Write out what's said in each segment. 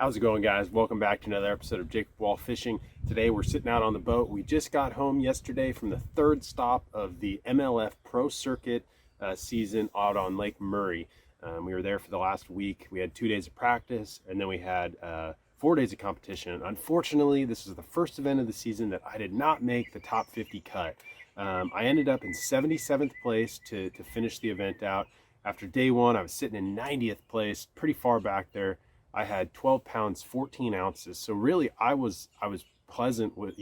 How's it going, guys? Welcome back to another episode of Jacob Wall Fishing. Today we're sitting out on the boat. We just got home yesterday from the third stop of the MLF Pro Circuit season out on Lake Murray. We were there for the last week. We had 2 days of practice, and then we had 4 days of competition. Unfortunately, this was the first event of the season that I did not make the top 50 cut. I ended up in 77th place to finish the event out. After day one, I was sitting in 90th place, pretty far back there. I had 12 pounds, 14 ounces. So really I was pleasant with,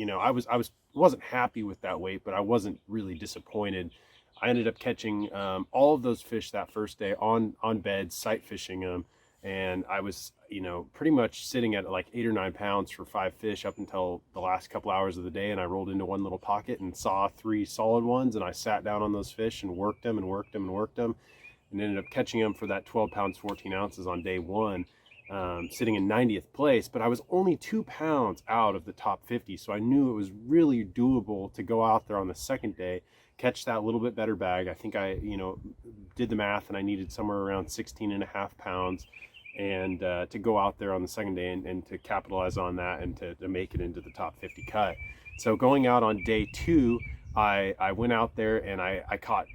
wasn't happy with that weight, but I wasn't really disappointed. I ended up catching all of those fish that first day on beds, sight fishing them. And I was, pretty much sitting at like 8 or 9 pounds for 5 fish up until the last couple hours of the day. And I rolled into one little pocket and saw 3 solid ones. And I sat down on those fish and worked them and worked them and worked them, and ended up catching them for that 12 pounds, 14 ounces on day one. Sitting in 90th place, but I was only 2 pounds out of the top 50. So I knew it was really doable to go out there on the second day, catch that little bit better bag. I think I, did the math and I needed somewhere around 16.5 pounds and to go out there on the second day and to capitalize on that and to make it into the top 50 cut. So going out on day two, I went out there and I caught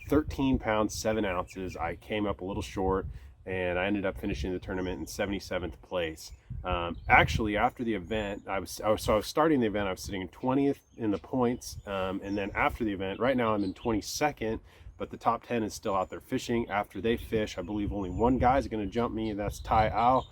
13 pounds, 7 ounces. I came up a little short, and I ended up finishing the tournament in 77th place. Actually, after the event, I was starting the event, I was sitting in 20th in the points, and then after the event, right now I'm in 22nd, but the top 10 is still out there fishing. After they fish, I believe only one guy is going to jump me, and that's Ty Al.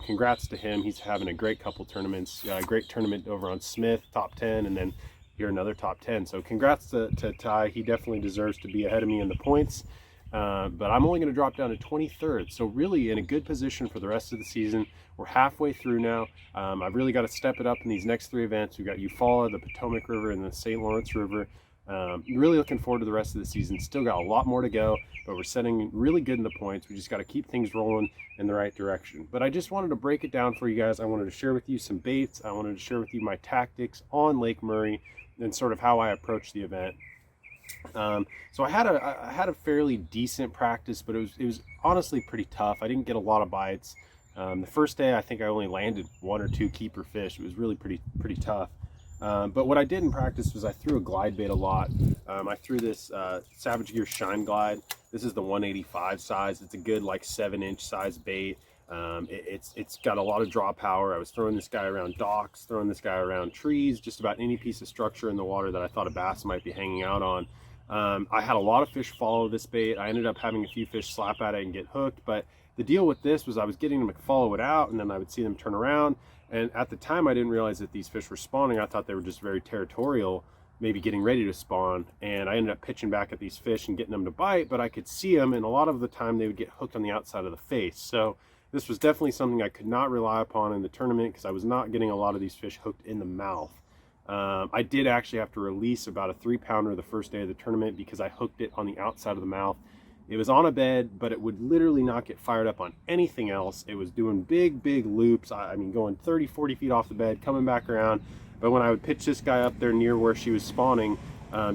Congrats to him. He's having a great couple tournaments, great tournament over on Smith, top 10, and then here another top 10. So congrats to Ty. He definitely deserves to be ahead of me in the points. But I'm only going to drop down to 23rd, so really in a good position for the rest of the season. We're halfway through now. I've really got to step it up in these next 3 events. We've got Eufaula, the Potomac River, and the St. Lawrence River. Really looking forward to the rest of the season. Still got a lot more to go, but we're setting really good in the points. We just got to keep things rolling in the right direction. But I just wanted to break it down for you guys. I wanted to share with you some baits. I wanted to share with you my tactics on Lake Murray and sort of how I approach the event. So I had a fairly decent practice, but it was honestly pretty tough. I didn't get a lot of bites. The first day, I think I only landed 1 or 2 keeper fish. It was really pretty tough. But what I did in practice was I threw a glide bait a lot. I threw this Savage Gear Shine Glide. This is the 185 size. It's a good like 7-inch size bait. It's got a lot of draw power. I was throwing this guy around docks, throwing this guy around trees, just about any piece of structure in the water that I thought a bass might be hanging out on. I had a lot of fish follow this bait. I ended up having a few fish slap at it and get hooked, but the deal with this was I was getting them to follow it out, and then I would see them turn around, and at the time I didn't realize that these fish were spawning. I thought they were just very territorial, maybe getting ready to spawn, and I ended up pitching back at these fish and getting them to bite, but I could see them, and a lot of the time they would get hooked on the outside of the face. So this was definitely something I could not rely upon in the tournament because I was not getting a lot of these fish hooked in the mouth. I did actually have to release about a 3-pounder the first day of the tournament because I hooked it on the outside of the mouth. It was on a bed, but it would literally not get fired up on anything else. It was doing big loops. I mean, going 30, 40 feet off the bed, coming back around. But when I would pitch this guy up there near where she was spawning,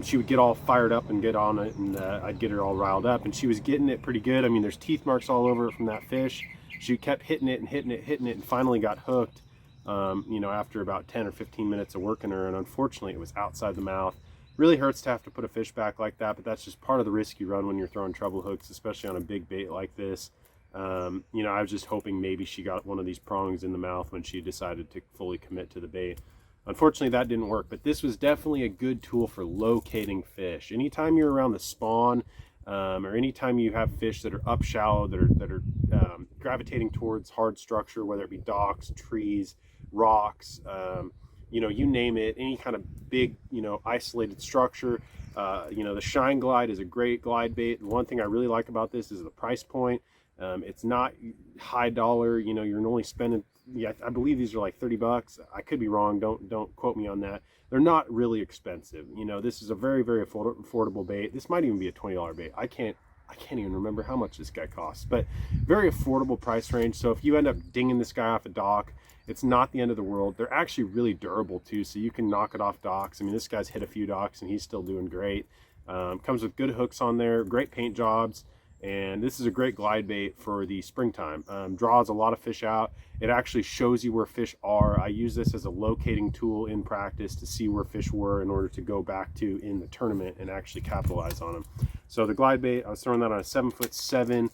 she would get all fired up and get on it, and I'd get her all riled up. And she was getting it pretty good. I mean, there's teeth marks all over it from that fish. She kept hitting it and hitting it, and finally got hooked, after about 10 or 15 minutes of working her. And unfortunately, it was outside the mouth. Really hurts to have to put a fish back like that, but that's just part of the risk you run when you're throwing treble hooks, especially on a big bait like this. I was just hoping maybe she got one of these prongs in the mouth when she decided to fully commit to the bait. Unfortunately, that didn't work, but this was definitely a good tool for locating fish. Anytime you're around the spawn, or anytime you have fish that are up shallow, that are gravitating towards hard structure, whether it be docks, trees, rocks, you name it, any kind of big, isolated structure. The Shine Glide is a great glide bait. The one thing I really like about this is the price point. It's not high dollar. You're only spending, I believe these are like $30. I could be wrong. Don't quote me on that. They're not really expensive. This is a very affordable bait. This might even be a $20 bait. I can't even remember how much this guy costs, but very affordable price range. So if you end up dinging this guy off a dock, it's not the end of the world. They're actually really durable too, so you can knock it off docks. I mean, this guy's hit a few docks and he's still doing great. Comes with good hooks on there, great paint jobs, And this is a great glide bait for the springtime. Draws a lot of fish out. It actually shows you where fish are. I use this as a locating tool in practice to see where fish were in order to go back to in the tournament and actually capitalize on them. So the glide bait, I was throwing that on a 7'7".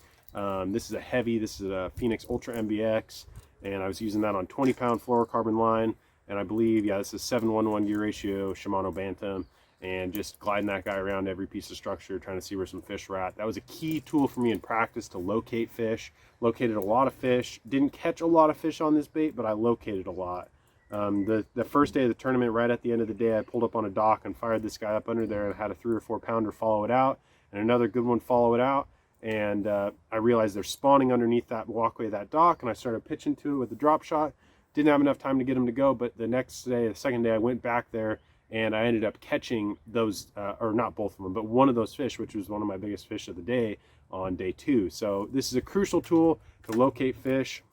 This is a heavy, this is a Phoenix Ultra MBX, and I was using that on 20-pound fluorocarbon line. And I believe, yeah, this is 7-1-1 gear ratio Shimano Bantam, and just gliding that guy around every piece of structure, trying to see where some fish were at. That was a key tool for me in practice to locate fish. Located a lot of fish. Didn't catch a lot of fish on this bait, but I located a lot. The first day of the tournament, right at the end of the day, I pulled up on a dock and fired this guy up under there and had a 3 or 4 pounder follow it out, and another good one follow it out. And I realized they're spawning underneath that walkway, that dock, and I started pitching to it with the drop shot. Didn't have enough time to get them to go, but the next day, the second day, I went back there and I ended up catching those, or not both of them, but one of those fish, which was one of my biggest fish of the day on day 2. So this is a crucial tool to locate fish.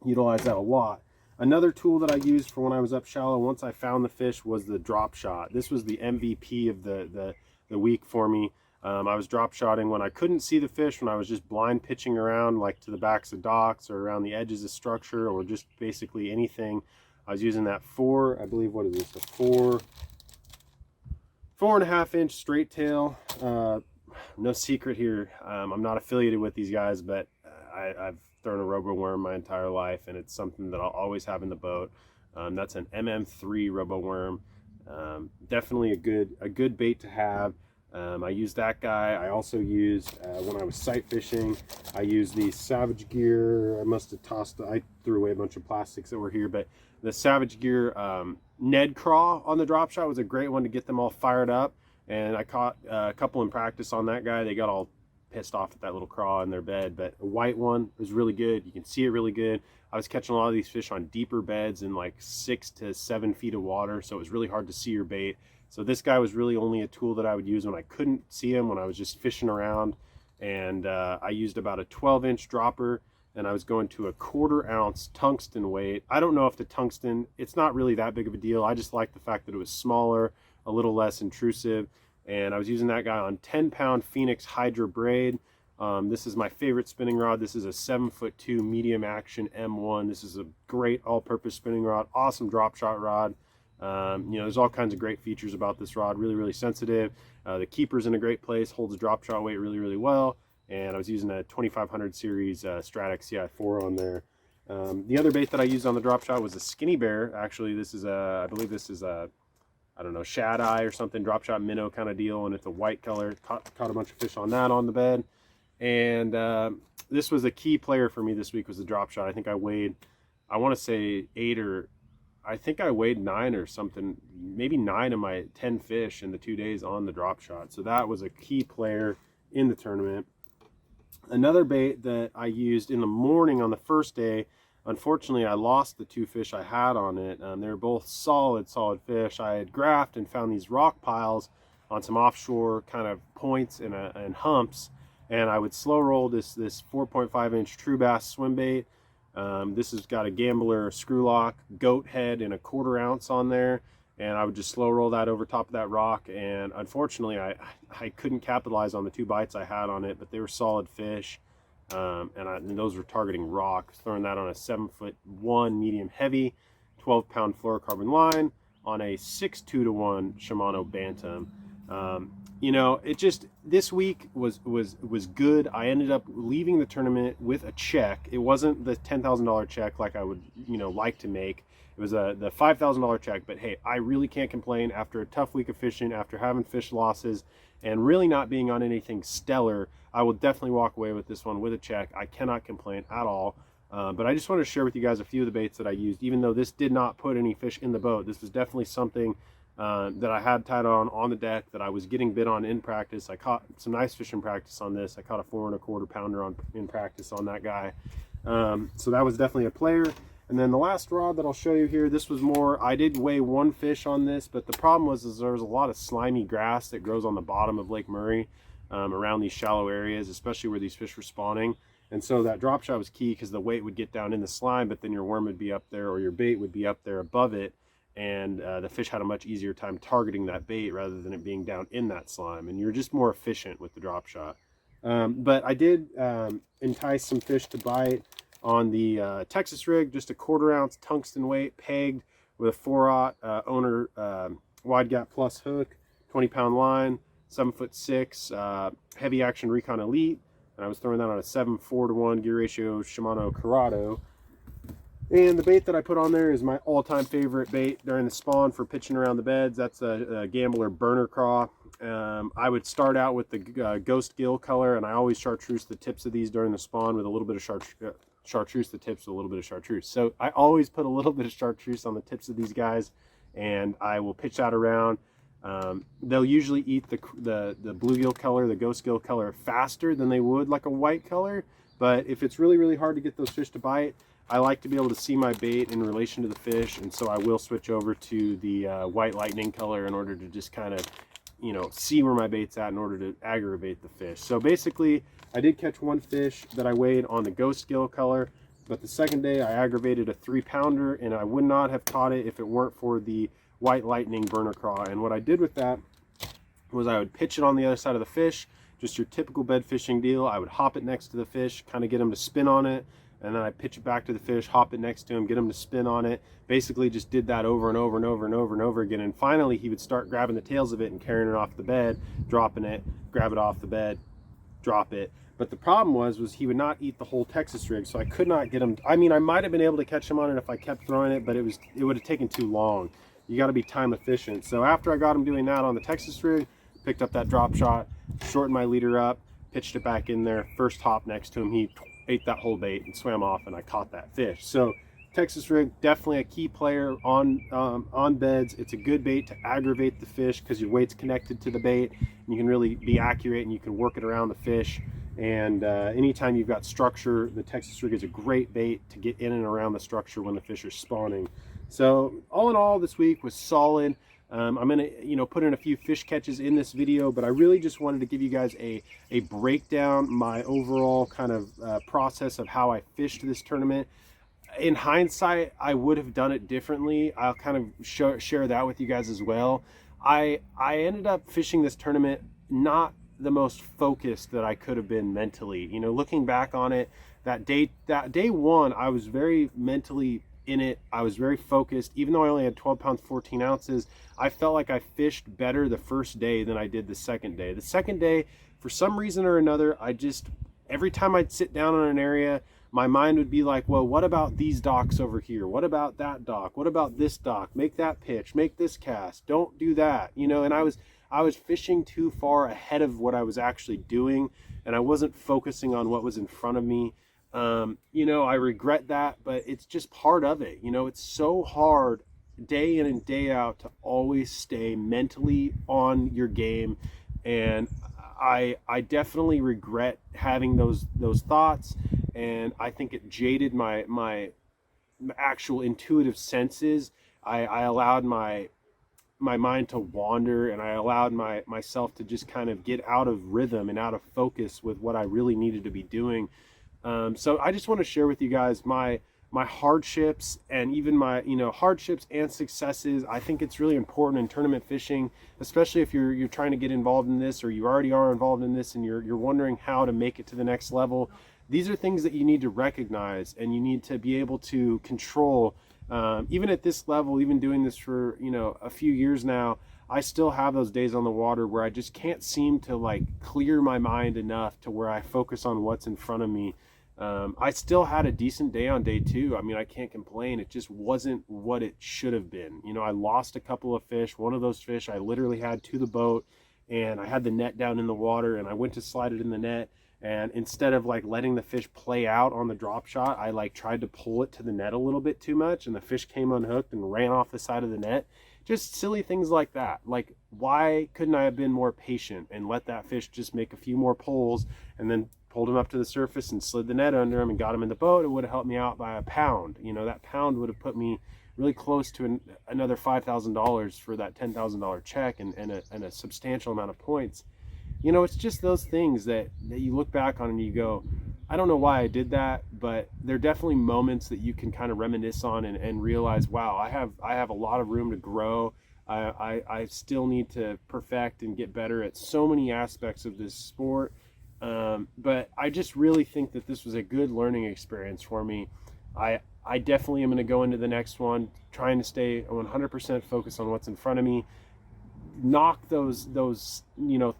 Utilize that a lot. Another tool that I used for when I was up shallow, once I found the fish, was the drop shot. This was the MVP of the week for me. I was drop shotting when I couldn't see the fish, when I was just blind pitching around, like to the backs of docks or around the edges of structure, or just basically anything. I was using that I believe, what is this, a 4.5 inch straight tail. No secret here, I'm not affiliated with these guys, but I've thrown a robo worm my entire life, and it's something that I'll always have in the boat. That's an MM3 robo worm. Definitely a good bait to have. I used that guy. I also used, when I was sight fishing, I used the Savage Gear. I must have I threw away a bunch of plastics that were here, but the Savage Gear Ned Craw on the drop shot was a great one to get them all fired up. And I caught a couple in practice on that guy. They got all pissed off at that little craw in their bed, but a white one was really good. You can see it really good. I was catching a lot of these fish on deeper beds in like 6 to 7 feet of water, so it was really hard to see your bait. So this guy was really only a tool that I would use when I couldn't see him, when I was just fishing around. And I used about a 12-inch dropper, and I was going to a 1/4 ounce tungsten weight. I don't know if the tungsten, it's not really that big of a deal. I just like the fact that it was smaller, a little less intrusive. And I was using that guy on 10-pound Phoenix Hydra braid. This is my favorite spinning rod. This is a 7'2" medium action M1. This is a great all-purpose spinning rod, awesome drop shot rod. You know, there's all kinds of great features about this rod. Really, really sensitive. The keeper's in a great place, holds the drop shot weight really, really well. And I was using a 2500 series Stradic CI4 on there. The other bait that I used on the drop shot was a Skinny Bear. Actually, this is I believe this is a, I don't know, shad eye or something, drop shot minnow kind of deal, and it's a white color. Caught a bunch of fish on that on the bed. And this was a key player for me this week, was the drop shot. I think I weighed, I want to say 8 or, I think I weighed 9 or something, maybe 9 of my 10 fish in the 2 days on the drop shot. So that was a key player in the tournament. Another bait that I used in the morning on the first day, unfortunately I lost the 2 fish I had on it. They were both solid fish. I had graphed and found these rock piles on some offshore kind of points and humps, and I would slow roll this 4.5 inch true bass swim bait. This has got a Gambler screw lock, goat head, and a 1/4 ounce on there, and I would just slow roll that over top of that rock. And unfortunately I couldn't capitalize on the 2 bites I had on it, but they were solid fish. And those were targeting rock. Throwing that on a 7'1" medium heavy 12-pound fluorocarbon line on a 6'2" Shimano Bantam. You know, it just, this week was good. I ended up leaving the tournament with a check. It wasn't the $10,000 check like I would, you know, like to make. It was the $5,000 check. But hey, I really can't complain after a tough week of fishing, after having fish losses, and really not being on anything stellar. I will definitely walk away with this one with a check. I cannot complain at all. But I just want to share with you guys a few of the baits that I used. Even though this did not put any fish in the boat, this was definitely something that I had tied on the deck, that I was getting bit on in practice. I caught some nice fish in practice on this. I caught a 4 1/4 pounder in practice on that guy. So that was definitely a player. And then the last rod that I'll show you here, this was more, I did weigh 1 fish on this, but the problem was there was a lot of slimy grass that grows on the bottom of Lake Murray around these shallow areas, especially where these fish were spawning. And so that drop shot was key, because the weight would get down in the slime, but then your worm would be up there, or your bait would be up there above it. And the fish had a much easier time targeting that bait rather than it being down in that slime. And you're just more efficient with the drop shot. But I did entice some fish to bite on the Texas rig, just a 1/4 ounce tungsten weight pegged with a 4/0 owner wide gap plus hook, 20-pound line, 7'6", heavy action Recon Elite, and I was throwing that on a 7:4-to-1 gear ratio Shimano Corrado. And the bait that I put on there is my all-time favorite bait during the spawn for pitching around the beds. That's a Gambler burner craw. I would start out with the ghost gill color, and I always chartreuse the tips of these during the spawn with a little bit of chartreuse the tips with a little bit of chartreuse. So I always put a little bit of chartreuse on the tips of these guys, and I will pitch that around. They'll usually eat the bluegill color, the ghost gill color, faster than they would like a white color. But if it's really, really hard to get those fish to bite, I like to be able to see my bait in relation to the fish, and so I will switch over to the white lightning color in order to just kind of, you know, see where my bait's at in order to aggravate the fish. So basically, I did catch one fish that I weighed on the ghost gill color, but the second day I aggravated a 3-pounder, and I would not have caught it if it weren't for the white lightning burner craw. And what I did with that was I would pitch it on the other side of the fish, just your typical bed fishing deal. I would hop it next to the fish, kind of get him to spin on it, and then I pitch it back to the fish, hop it next to him, get him to spin on it. Basically just did that over and over and over and over and over again. And finally he would start grabbing the tails of it and carrying it off the bed, dropping it, grab it off the bed, drop it. But the problem was he would not eat the whole Texas rig, so I could not get him. I mean, I might have been able to catch him on it if I kept throwing it, but it would have taken too long. You got to be time efficient. So after I got him doing that on the Texas rig, picked up that drop shot, shortened my leader up, pitched it back in there, first hop next to him, he ate that whole bait and swam off, and I caught that fish. So Texas rig, definitely a key player on beds. It's a good bait to aggravate the fish because your weight's connected to the bait, and you can really be accurate and you can work it around the fish. And anytime you've got structure, the Texas rig is a great bait to get in and around the structure when the fish are spawning. So all in all, this week was solid. I'm gonna, put in a few fish catches in this video, but I really just wanted to give you guys a breakdown, my overall kind of process of how I fished this tournament. In hindsight, I would have done it differently. I'll kind of share that with you guys as well. I ended up fishing this tournament not the most focused that I could have been mentally. Looking back on it, that day one, I was very mentally in it. I was very focused. Even though I only had 12 pounds 14 ounces, I felt like I fished better the first day than I did the second day. The second day, for some reason or another, every time I'd sit down on an area, my mind would be like, well, what about these docks over here? What about that dock? What about this dock? Make that pitch, make this cast, don't do that. And I was fishing too far ahead of what I was actually doing, and I wasn't focusing on what was in front of me. I regret that, but it's just part of it. It's so hard day in and day out to always stay mentally on your game, and I definitely regret having those thoughts, and I think it jaded my actual intuitive senses. I allowed my mind to wander, and I allowed myself to just kind of get out of rhythm and out of focus with what I really needed to be doing. So I just want to share with you guys my hardships, and even my hardships and successes. I think it's really important in tournament fishing, especially if you're trying to get involved in this, or you already are involved in this and you're wondering how to make it to the next level. These are things that you need to recognize, and you need to be able to control. Even at this level, even doing this for a few years now, I still have those days on the water where I just can't seem to clear my mind enough to where I focus on what's in front of me. I still had a decent day on day two. I mean, I can't complain. It just wasn't what it should have been. I lost a couple of fish. One of those fish I literally had to the boat, and I had the net down in the water, and I went to slide it in the net. And instead of letting the fish play out on the drop shot, I tried to pull it to the net a little bit too much, and the fish came unhooked and ran off the side of the net. Just silly things like that. Why couldn't I have been more patient and let that fish just make a few more pulls, and then pulled him up to the surface and slid the net under him and got him in the boat? It would have helped me out by a pound. That pound would have put me really close to another $5,000 for that $10,000 check, and a substantial amount of points. It's just those things that you look back on and you go, I don't know why I did that, but there are definitely moments that you can kind of reminisce on and realize, wow, I have a lot of room to grow. I still need to perfect and get better at so many aspects of this sport. But I just really think that this was a good learning experience for me. I definitely am going to go into the next one trying to stay 100% focused on what's in front of me. Knock those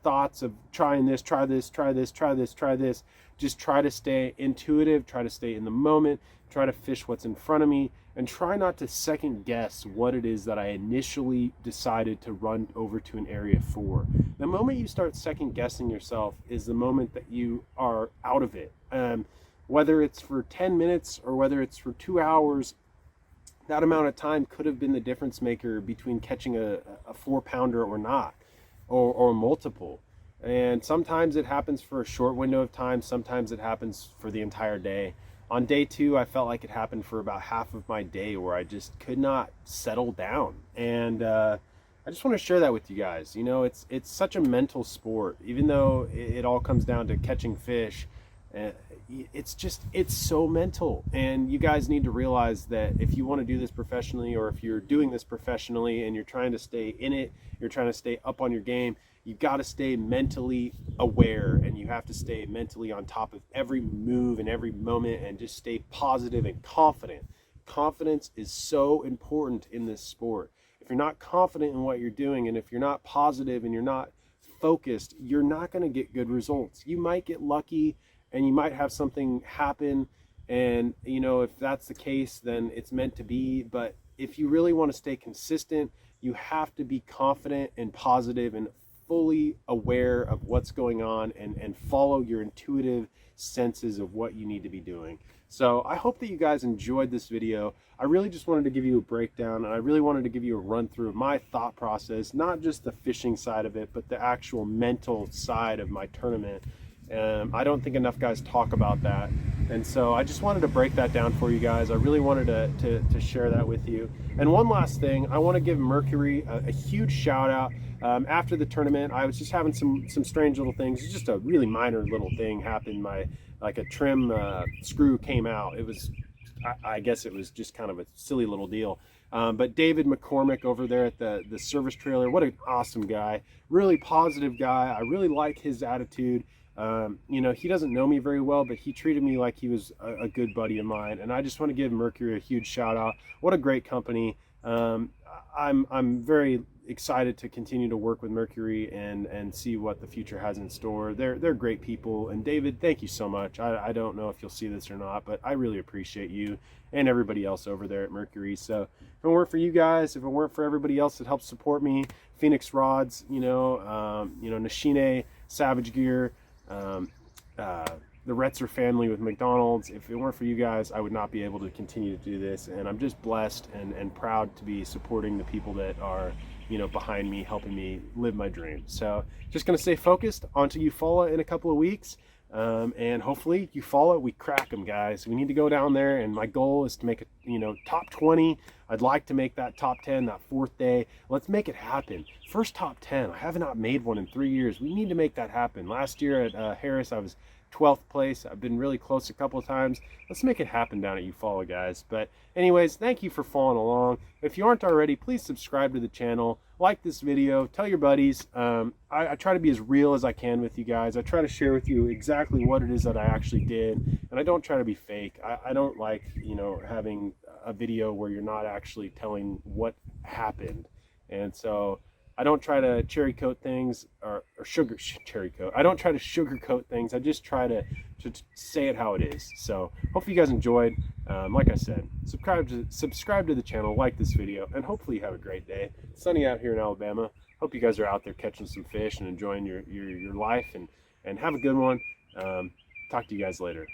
thoughts of trying this, try this, try this, try this, try this. Just try to stay intuitive, try to stay in the moment, try to fish what's in front of me, and try not to second guess what it is that I initially decided to run over to an area for. The moment you start second guessing yourself is the moment that you are out of it. Whether it's for 10 minutes or whether it's for 2 hours, that amount of time could have been the difference maker between catching a 4-pounder or not, or multiple. And sometimes it happens for a short window of time, sometimes it happens for the entire day. On day 2, I felt like it happened for about half of my day where I just could not settle down. And I just want to share that with you guys. You know, it's such a mental sport, even though it all comes down to catching fish. It's so mental, and you guys need to realize that if you want to do this professionally, or if you're doing this professionally and you're trying to stay in it, you're trying to stay up on your game, you got to stay mentally aware, and you have to stay mentally on top of every move and every moment, and just stay positive and confident. Confidence is so important in this sport. If you're not confident in what you're doing, and if you're not positive and you're not focused, you're not going to get good results. You might get lucky and you might have something happen, and you know, if that's the case, then it's meant to be. But if you really want to stay consistent, you have to be confident and positive and fully aware of what's going on, and follow your intuitive senses of what you need to be doing. So I hope that you guys enjoyed this video. I really just wanted to give you a breakdown, and I really wanted to give you a run through of my thought process, not just the fishing side of it, but the actual mental side of my tournament. I don't think enough guys talk about that, and so I just wanted to break that down for you guys. I really wanted to share that with you. And one last thing, I want to give Mercury a huge shout out. After the tournament, I was just having some strange little things. It's just a really minor little thing happened. Like a trim screw came out. It was, I guess it was just kind of a silly little deal. But David McCormick over there at the service trailer, what an awesome guy, really positive guy. I really like his attitude. You know, he doesn't know me very well, but he treated me like he was a good buddy of mine, and I just want to give Mercury a huge shout out. What a great company. I'm very excited to continue to work with Mercury and see what the future has in store. They're great people, and David, thank you so much. I don't know if you'll see this or not, but I really appreciate you and everybody else over there at Mercury. So if it weren't for you guys, if it weren't for everybody else that helped support me, Phoenix Rods, Nishine, Savage Gear, the Retzer family with McDonald's, if it weren't for you guys, I would not be able to continue to do this. And I'm just blessed and proud to be supporting the people that are, behind me, helping me live my dream. So just going to stay focused onto Eufaula in a couple of weeks. And hopefully Eufaula, we crack them, guys. We need to go down there, and my goal is to make a top 20. I'd like to make that top 10 that 4th day. Let's make it happen. First top 10. I have not made one in 3 years. We need to make that happen. Last year at Harris, I was 12th place. I've been really close a couple of times. Let's make it happen down at Eufaula, guys. But anyways, thank you for following along. If you aren't already, please subscribe to the channel, like this video, tell your buddies. I try to be as real as I can with you guys. I try to share with you exactly what it is that I actually did, and I don't try to be fake. I don't like having a video where you're not actually telling what happened. And so I don't try to cherry coat things or cherry coat. I don't try to sugarcoat things. I just try to say it how it is. So hopefully you guys enjoyed. Like I said, subscribe to the channel, like this video, and hopefully you have a great day. It's sunny out here in Alabama. Hope you guys are out there catching some fish and enjoying your life, and have a good one. Talk to you guys later.